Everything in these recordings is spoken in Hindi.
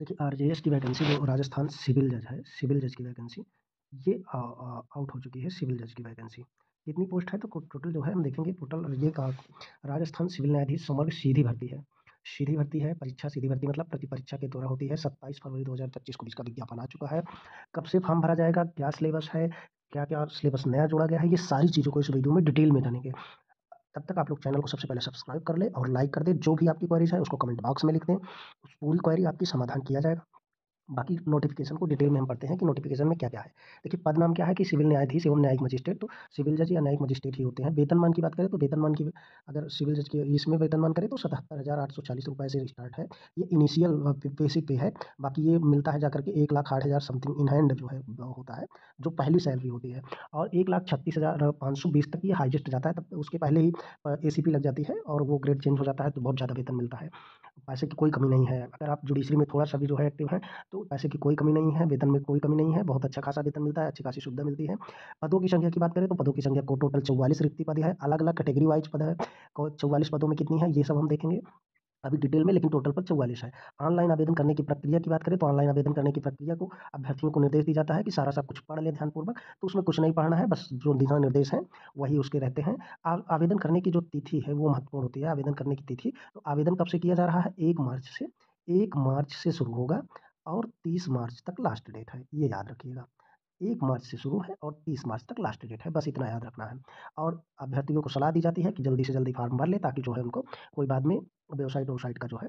देखिए, आरजेएस की वैकेंसी जो राजस्थान सिविल जज है, सिविल जज की वैकेंसी, ये आउट हो चुकी है सिविल जज की वैकेंसी। कितनी पोस्ट है तो टोटल जो है हम देखेंगे टोटल ये का राजस्थान सिविल न्यायाधीश समग्र सीधी भर्ती है। सीधी भर्ती है, परीक्षा सीधी भर्ती मतलब प्रति परीक्षा के द्वारा होती है। 27 फरवरी 2025 को इसका विज्ञापन आ चुका है। कब से फॉर्म भरा जाएगा, क्या सिलेबस है, क्या-क्या सिलेबस नया जोड़ा गया है, ये सारी चीज़ों को इस वीडियो में डिटेल में जानेंगे। तब तक आप लोग चैनल को सबसे पहले सब्सक्राइब कर लें और लाइक कर दें। जो भी आपकी क्वेरीज़ है उसको कमेंट बॉक्स में लिख दें। उस पूरी क्वेरी आपकी समाधान किया जाएगा। बाकी नोटिफ़िकेशन को डिटेल में हम पढ़ते हैं कि नोटिफ़िकेशन में क्या-क्या है। देखिए, पद नाम क्या है कि सिविल न्यायाधीश एवं न्यायिक मजिस्ट्रेट, तो सिविल जज या न्यायिक मजिस्ट्रेट ही होते हैं। वेतनमान की बात करें तो वेतनमान की अगर सिविल जज के इसमें वेतनमान करें तो 77,840 रुपए से स्टार्ट है। ये इनिशियल बेसिक पे है। बाकी ये मिलता है जाकर के 1,08,000 समथिंग इन हैंड जो है होता है, जो पहली सैलरी होती है। और 1,36,520 तक ये हाईएस्ट जाता है, तब उसके पहले ही एसीपी लग जाती है और वो ग्रेड चेंज हो जाता है तो बहुत ज़्यादा वेतन मिलता है। पैसे की कोई कमी नहीं है। अगर आप जुडिशरी में थोड़ा-सा भी जो है एक्टिव हैं तो पैसे की कोई कमी नहीं है, वेतन में कोई कमी नहीं है, बहुत अच्छा खासा वेतन मिलता है, अच्छी खासी सुविधा मिलती है। पदों की संख्या की बात करें तो पदों की संख्या को टोटल 44 रिक्ति पद है, अलग-अलग कैटेगरी वाइज़ पद है। को 44 पदों में कितनी है ये सब हम देखेंगे अभी डिटेल में, लेकिन टोटल पर 44 है। ऑनलाइन आवेदन करने की प्रक्रिया की बात करें तो ऑनलाइन आवेदन करने की प्रक्रिया को अभ्यर्थियों को निर्देश दिया जाता है कि सारा सब कुछ पढ़ लें ध्यानपूर्वक, तो उसमें कुछ नहीं पढ़ना है, बस जो दिशा निर्देश हैं वही उसके रहते हैं। आवेदन करने की जो तिथि है वो महत्वपूर्ण होती है, आवेदन करने की तिथि। तो आवेदन कब से किया जा रहा है? 1 मार्च से शुरू होगा और 30 मार्च तक लास्ट डेट है, ये याद रखिएगा। 1 मार्च से शुरू है और 30 मार्च तक लास्ट डेट है, बस इतना याद रखना है। और अभ्यर्थियों को सलाह दी जाती है कि जल्दी से जल्दी फॉर्म भर लें ताकि जो है उनको कोई बाद में वेबसाइट का जो है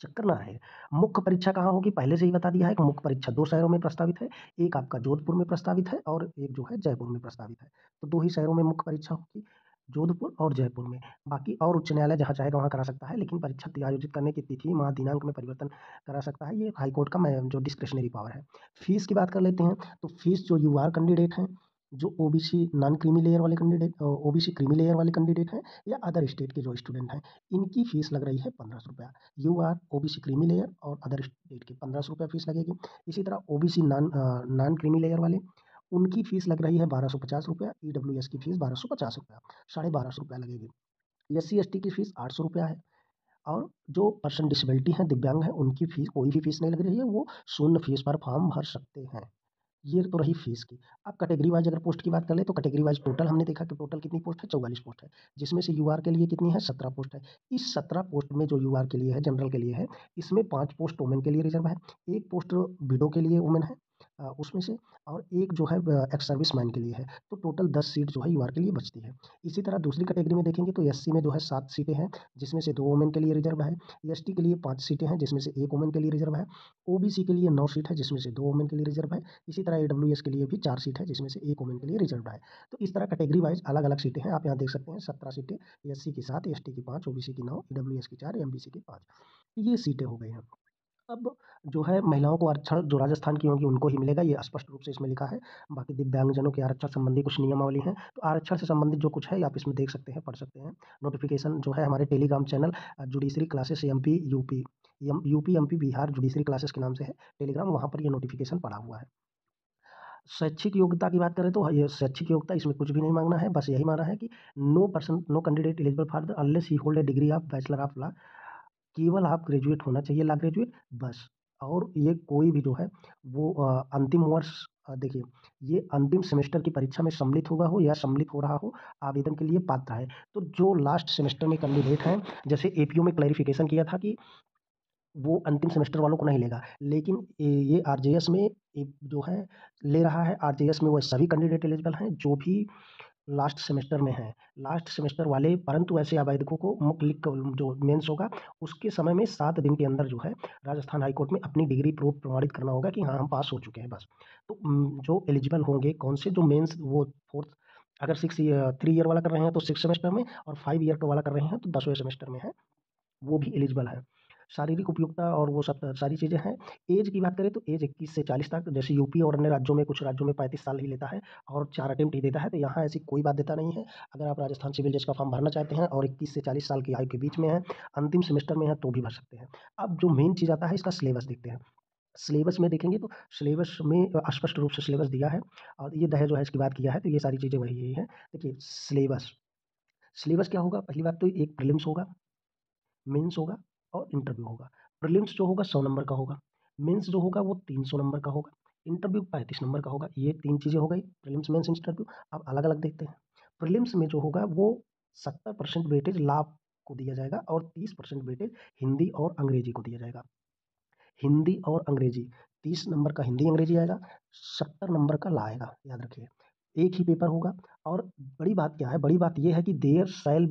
चक्कर ना रहे। मुख्य परीक्षा कहाँ होगी पहले से ही बता दिया है कि मुख्य परीक्षा 2 शहरों में प्रस्तावित है। एक आपका जोधपुर में प्रस्तावित है और एक जो है जयपुर में प्रस्तावित है। तो 2 ही शहरों में मुख्य परीक्षा होगी, जोधपुर और जयपुर में। बाकी और उच्च न्यायालय जहाँ चाहेगा वहाँ करा सकता है, लेकिन परीक्षा आयोजित करने की तिथि, माह, दिनांक में परिवर्तन करा सकता है। ये हाई कोर्ट का जो डिस्क्रेशनरी पावर है। फीस की बात कर लेते हैं, तो फीस जो यूआर कैंडिडेट हैं, जो ओबीसी नॉन क्रीमी लेयर वाले कैंडिडेट ओबीसी क्रीमी लेयर वाले कैंडिडेट हैं या अदर स्टेट के जो स्टूडेंट हैं, इनकी फीस लग रही है ₹1500। यूआर, ओबीसी क्रीमी लेयर और अदर स्टेट की ₹1500 फीस लगेगी। इसी तरह ओबीसी नॉन क्रीमी लेयर वाले, उनकी फीस लग रही है ₹1250। ईडब्ल्यूएस की फीस ₹1250, ₹1250 लगेगी। एससी/एसटी की फीस ₹800 है और जो पर्सन डिसेबिलिटी हैं, दिव्यांग हैं, उनकी फीस कोई भी फीस नहीं लग रही है, वो शून्य फीस पर फॉर्म भर सकते हैं। ये तो रही फीस की। अब कैटेगरी वाइज़ अगर पोस्ट की बात कर लें तो कैटेगरी वाइज़ टोटल हमने देखा कि टोटल कितनी पोस्ट है, 44 पोस्ट है, जिसमें से यूआर के लिए कितनी है, 17 पोस्ट है। इस 17 पोस्ट में जो यूआर के लिए है, जनरल के लिए है, इसमें 5 पोस्ट वुमेन के लिए रिज़र्व है, 1 पोस्ट विडो के लिए वुमेन है उसमें से, और 1 जो है एक्स सर्विसमैन के लिए है। तो टोटल 10 सीट जो है यूआर के लिए बचती है। इसी तरह दूसरी कैटेगरी में देखेंगे तो एससी में जो है 7 सीटें हैं, जिसमें से 2 वुमेन के लिए रिज़र्व है। एसटी के लिए 5 सीटें हैं, जिसमें से 1 वुमेन के लिए रिज़र्व है। ओबीसी के लिए 9 सीट है, जिसमें से 2 वुमेन के लिए रिज़र्व है। इसी तरह ईडब्ल्यूएस के लिए भी 4 सीट है, जिसमें से 1 वुमेन के लिए रिज़र्व्ड है। तो इस तरह कैटेगरी वाइज़ अलग-अलग सीटें हैं, आप यहाँ देख सकते हैं 17 सीटें, एससी की 7, एसटी की 5, ओबीसी की 9, ईडब्ल्यूएस की 4, एमबीसी की 5। ये सीटें हो गई हैं। अब जो है महिलाओं को आरक्षण जो राजस्थान की होंगी उनको ही मिलेगा, ये स्पष्ट रूप से इसमें लिखा है। बाकी दिव्यांगजनों के आरक्षण संबंधी कुछ नियमावली हैं, तो आरक्षण से संबंधित जो कुछ है आप इसमें देख सकते हैं, पढ़ सकते हैं। नोटिफ़िकेशन जो है हमारे Telegram channel judiciary classes MP, UP, MP, Bihar judiciary classes के नाम से है टेलीग्राम, वहाँ पर ये नोटिफ़िकेशन पड़ा हुआ है। शैक्षिक योग्यता की बात करें तो ये शैक्षिक योग्यता इसमें कुछ भी नहीं माँगना है, बस यही माना है कि no candidate eligible for the unless he hold a degree of bachelor of law, केवल आप ग्रेजुएट होना चाहिए, लॉ ग्रेजुएट बस। और ये कोई भी जो है वो अंतिम वर्ष देखिए, ये अंतिम सेमेस्टर की परीक्षा में सम्मिलित हुआ हो या सम्मिलित हो रहा हो, आवेदन के लिए पात्र है। तो जो लास्ट सेमेस्टर में कैंडिडेट हैं, जैसे एपीओ में क्लैरिफ़िकेशन किया था कि वो अंतिम सेमेस्टर वालों को नहीं लेगा। लेकिन ये आरजेएस में जो है ले रहा है, आरजेएस में वो सभी कैंडिडेट एलिजिबल हैं जो भी लास्ट सेमेस्टर में हैं। लास्ट सेमेस्टर वाले, परंतु ऐसे आवेदकों को मुख्य लिख जो मेंस होगा उसके समय में 7 दिन के अंदर जो है राजस्थान हाई कोर्ट में अपनी डिग्री प्रमाणित करना होगा कि हाँ, हम पास हो चुके हैं बस। तो जो एलिजिबल होंगे कौन से, जो मेंस वो 4th अगर 3 ईयर वाला कर रहे हैं तो 6 सेमेस्टर में, और 5 ईयर का वाला कर रहे हैं तो 10वें सेमेस्टर में है, वो भी एलिजिबल है। शारीरिक उपयुक्ता और वो सब सारी चीज़ें हैं। ऐज की बात करें तो ऐज 21 से 40 तक, जैसे यूपी और अन्य राज्यों में, कुछ राज्यों में 35 साल ही लेता है और 4 अटेम्प्ट ही देता है, तो यहाँ ऐसी कोई बाध्यता नहीं है। अगर आप राजस्थान सिविल जज का फॉर्म भरना चाहते हैं और 21 से 40 साल की आयु के बीच में हैं, अंतिम सेमेस्टर में हैं, तो भी भर सकते हैं। अब जो मेन चीज़ आता है इसका सिलेबस देखते हैं। सिलेबस में देखेंगे तो सिलेबस में स्पष्ट रूप से सिलेबस दिया है, और ये दहेज वहेज की बात किया है, तो ये सारी चीज़ें वही यही हैं। देखिए सिलेबस, सिलेबस क्या होगा? पहली बात तो एक प्रीलिम्स होगा, मेंस होगा और इंटरव्यू होगा। प्रीलिम्स जो होगा 100 नंबर का होगा, मेंस जो होगा वो 300 नंबर का होगा, इंटरव्यू 35 नंबर का होगा। ये 3 चीज़ें हो गई, प्रीलिम्स, मेंस, इंटरव्यू। अब अलग-अलग देखते हैं। प्रीलिम्स में जो होगा वो 70% वेटेज लॉ को दिया जाएगा और 30% वेटेज हिंदी और अंग्रेजी को दिया जाएगा। हिंदी और अंग्रेजी 30 नंबर का हिंदी अंग्रेजी आएगा, 70 नंबर का लॉ आएगा, याद रखिए। एक ही पेपर होगा और बड़ी बात क्या है, बड़ी बात ये है कि there shall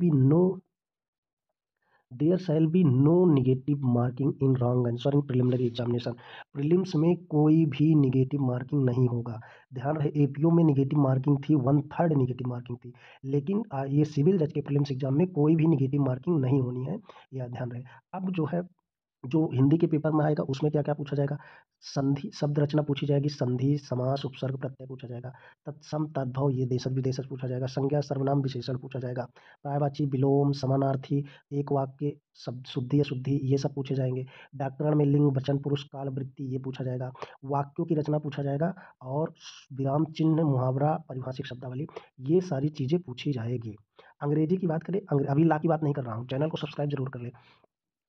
be no negative marking in wrong answer in preliminary examination. Prelims में कोई भी नेगेटिव मार्किंग नहीं होगा। ध्यान रहे, एपीओ में नेगेटिव मार्किंग थी, 1/3 नेगेटिव मार्किंग थी, लेकिन ये सिविल जज के प्रीलिम्स एग्जाम में कोई भी नेगेटिव मार्किंग नहीं होनी है, यह ध्यान रहे। अब जो है, जो हिंदी के पेपर में आएगा उसमें क्या क्या पूछा जाएगा, संधि शब्द रचना पूछी जाएगी, संधि, समास, उपसर्ग, प्रत्यय पूछा जाएगा, तत्सम, तद्भव, ये देशज विदेशज पूछा जाएगा, संज्ञा, सर्वनाम, विशेषण पूछा जाएगा, पर्यायवाची, विलोम, समानार्थी, एक वाक्य, शब्द शुद्धि अशुद्धि, ये सब पूछे जाएंगे। व्याकरण में लिंग, वचन, पुरुष, काल, वृत्ति, ये पूछा जाएगा। वाक्यों की रचना पूछा जाएगा और विराम चिन्ह, मुहावरा, परिभाषिक शब्दावली, ये सारी चीजें पूछी जाएगी। अंग्रेजी की बात करें, अभी ला की बात नहीं कर रहा हूँ, चैनल को सब्सक्राइब जरूर कर ले।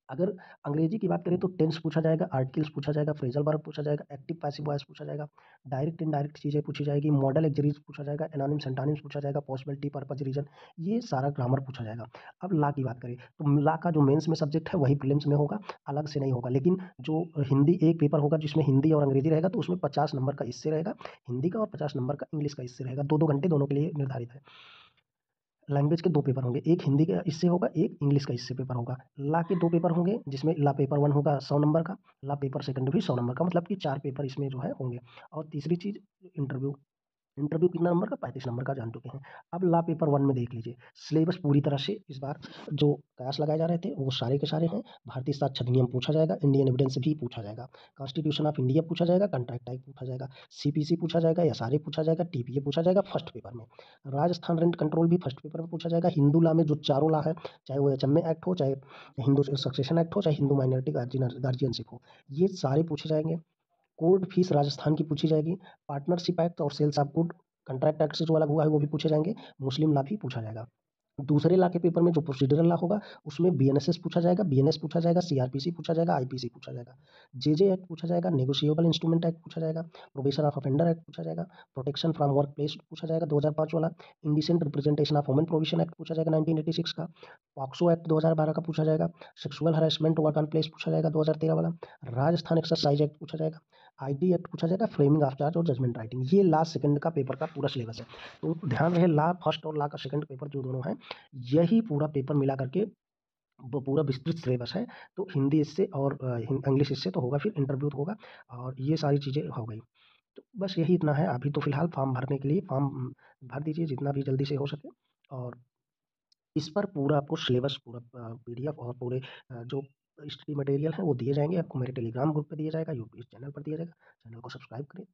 अगर अंग्रेजी की बात करें तो टेंस पूछा जाएगा, आर्टिकल्स पूछा जाएगा, फ्रेजल वर्ब पूछा जाएगा, एक्टिव पैसिव वॉइस पूछा जाएगा, डायरेक्ट इनडायरेक्ट चीज़ें पूछी जाएगी, मॉडल एक्सरीज पूछा जाएगा, एनोनिम्स एंटोनिम्स पूछा जाएगा, पॉसिबिलिटी, पर्पज, रीजन, ये सारा ग्रामर पूछा जाएगा। अब ला की बात करें तो ला का जो मेंस में सब्जेक्ट है वही प्रीलिम्स में होगा, अलग से नहीं होगा। लेकिन जो हिंदी एक पेपर होगा जिसमें हिंदी और अंग्रेजी रहेगा तो उसमें 50 नंबर का इससे रहेगा हिंदी का और 50 नंबर का इंग्लिश का इससे रहेगा। 2-2 घंटे दोनों के लिए निर्धारित है। लैंग्वेज के 2 पेपर होंगे, एक हिंदी का इससे होगा, एक इंग्लिश का इससे पेपर होगा। ला के 2 पेपर होंगे जिसमें ला पेपर 1 होगा 100 नंबर का, ला पेपर सेकंड भी 100 नंबर का, मतलब कि 4 पेपर इसमें जो है होंगे। और तीसरी चीज़, इंटरव्यू। इंटरव्यू कितना नंबर का, 35 नंबर का, जान चुके हैं। अब ला पेपर 1 में देख लीजिए, सिलेबस पूरी तरह से इस बार जो कयास लगाए जा रहे थे वो सारे के सारे हैं। भारतीय साक्ष्य अधिनियम पूछा जाएगा, इंडियन एविडेंस भी पूछा जाएगा, कॉन्स्टिट्यूशन ऑफ इंडिया पूछा जाएगा, कंट्रैक्ट एक्ट पूछा जाएगा, सीपीसी पूछा जाएगा, एसआरए पूछा जाएगा, टीपीए पूछा जाएगा फर्स्ट पेपर में। राजस्थान रेंट कंट्रोल भी फर्स्ट पेपर में पूछा जाएगा। हिंदू लॉ में जो चारों लॉ है, चाहे वो एचएमए एक्ट हो, चाहे हिंदू सक्सेशन एक्ट हो, चाहे हिंदू माइनॉरिटी गार्जियनशिप हो, ये सारे पूछे जाएंगे। कोर्ट फीस राजस्थान की पूछी जाएगी। पार्टनरशिप एक्ट और sales of good contract act से जो अलग हुआ है वो भी पूछे जाएंगे। मुस्लिम लॉ भी पूछा जाएगा। दूसरे लॉ के पेपर में जो प्रोसीजरल लॉ होगा उसमें बीएनएसएस पूछा जाएगा, बीएनएस पूछा जाएगा, सीआरपीसी पूछा जाएगा, आईपीसी पूछा जाएगा, जेजे एक्ट पूछा जाएगा, नेगोशिएबल इंस्ट्रूमेंट एक्ट पूछा जाएगा, प्रोबेशन ऑफ ऑफेंडर एक्ट पूछा जाएगा, प्रोटेक्शन फ्रॉम वर्क प्लेस पूछा जाएगा 2005 वाला, indecent representation of women provision act पूछा जाएगा 1986 का, पॉक्सो एक्ट 2012 का पूछा जाएगा, sexual harassment work on place पूछा जाएगा 2013 वाला, राजस्थान एक्सरसाइज एक्ट पूछा जाएगा, आईटी एक्ट पूछा जाएगा, फ्रेमिंग ऑफ चार्ज और जजमेंट राइटिंग। ये लास्ट सेकंड का पेपर का पूरा सिलेबस है। तो ध्यान रहे, ला फर्स्ट और ला का सेकंड पेपर जो दोनों हैं, यही पूरा पेपर मिला करके वो पूरा विस्तृत सिलेबस है। तो हिंदी इससे और इंग्लिश इससे तो होगा, फिर इंटरव्यू तो होगा, और ये सारी चीज़ें हो गई। तो बस यही इतना है। अभी तो फिलहाल फॉर्म भरने के लिए फॉर्म भर दीजिए जितना भी जल्दी से हो सके। और इस पर पूरा आपको सिलेबस, पूरा पीडीएफ और पूरे जो स्टडी मटेरियल है वो दिए जाएंगे आपको, मेरे टेलीग्राम ग्रुप पे दिया जाएगा, यूट्यूब चैनल पर दिया जाएगा। चैनल को सब्सक्राइब करें।